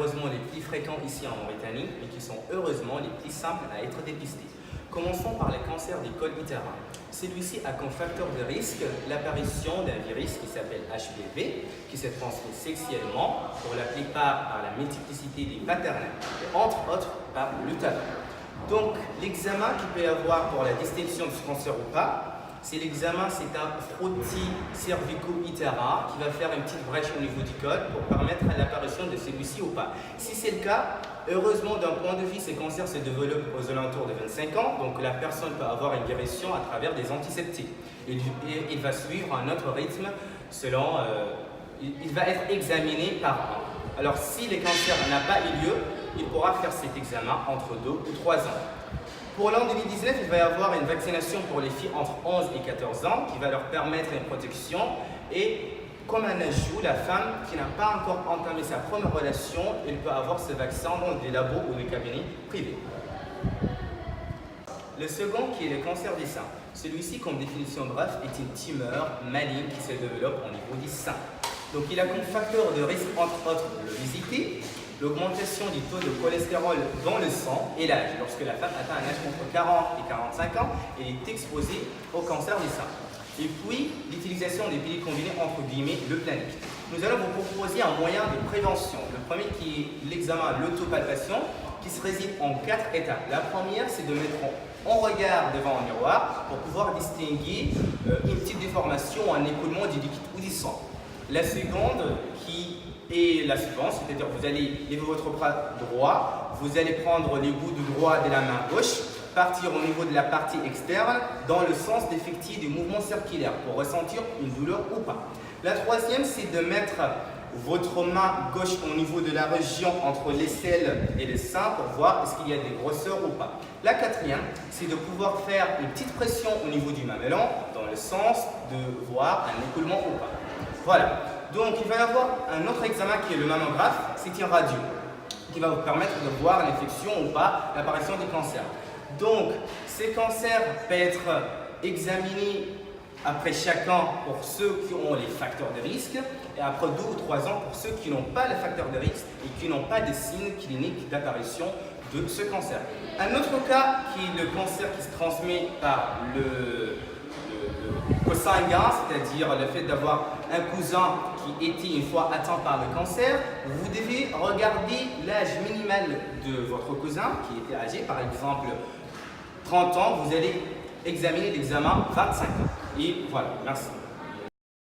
malheureusement les plus fréquents ici en Mauritanie, mais qui sont heureusement les plus simples à être dépistés. Commençons par le cancer du col utérin. Celui-ci a comme facteur de risque l'apparition d'un virus qui s'appelle HPV, qui se transmet sexuellement, pour la plupart par la multiplicité des paternels, et entre autres par l'utérus. Donc, l'examen qu'il peut y avoir pour la distinction de ce cancer ou pas, c'est l'examen, c'est un frottis cervico-utérin qui va faire une petite brèche au niveau du col pour permettre à l'apparition de celui-ci ou pas. Si c'est le cas, heureusement d'un point de vue, ces cancers se développent aux alentours de 25 ans, donc la personne peut avoir une guérison à travers des antiseptiques. Il va suivre un autre rythme selon, il va être examiné par an. Alors si le cancer n'a pas eu lieu, il pourra faire cet examen entre 2 ou 3 ans. Pour l'an 2019, il va y avoir une vaccination pour les filles entre 11 et 14 ans qui va leur permettre une protection. Et comme un ajout, la femme qui n'a pas encore entamé sa première relation, elle peut avoir ce vaccin dans des labos ou des cabinets privés. Le second qui est le cancer du sein. Celui-ci, comme définition bref, est une tumeur maligne qui se développe au niveau du sein. Donc il a comme facteur de risque entre autres l'obésité, l'augmentation du taux de cholestérol dans le sang et l'âge. Lorsque la femme atteint un âge entre 40 et 45 ans, elle est exposée au cancer du sein. Et puis, l'utilisation des pilules combinées, entre guillemets, le planique. Nous allons vous proposer un moyen de prévention. Le premier qui est l'examen, l'autopalpation, qui se réside en 4 étapes. La première, c'est de mettre en regard devant un miroir pour pouvoir distinguer une petite déformation ou un écoulement du liquide ou du sang. La seconde, qui est la suivante, c'est-à-dire vous allez lever votre bras droit, vous allez prendre le bout du droit de la main gauche, partir au niveau de la partie externe dans le sens d'effectuer des mouvements circulaires pour ressentir une douleur ou pas. La troisième, c'est de mettre votre main gauche au niveau de la région entre l'aisselle et le sein pour voir est-ce qu'il y a des grosseurs ou pas. La quatrième, c'est de pouvoir faire une petite pression au niveau du mamelon dans le sens de voir un écoulement ou pas. Voilà. Donc, il va y avoir un autre examen qui est le mammographe, c'est une radio qui va vous permettre de voir l'infection ou pas, l'apparition des cancers. Donc, ces cancers peuvent être examinés après chaque an pour ceux qui ont les facteurs de risque et après 2 ou 3 ans pour ceux qui n'ont pas les facteurs de risque et qui n'ont pas de signes cliniques d'apparition de ce cancer. Un autre cas qui est le cancer qui se transmet par le consanguin, c'est-à-dire le fait d'avoir un cousin qui était une fois atteint par le cancer, vous devez regarder l'âge minimal de votre cousin qui était âgé, par exemple 30 ans, vous allez examiner l'examen 25 ans. Et voilà, merci.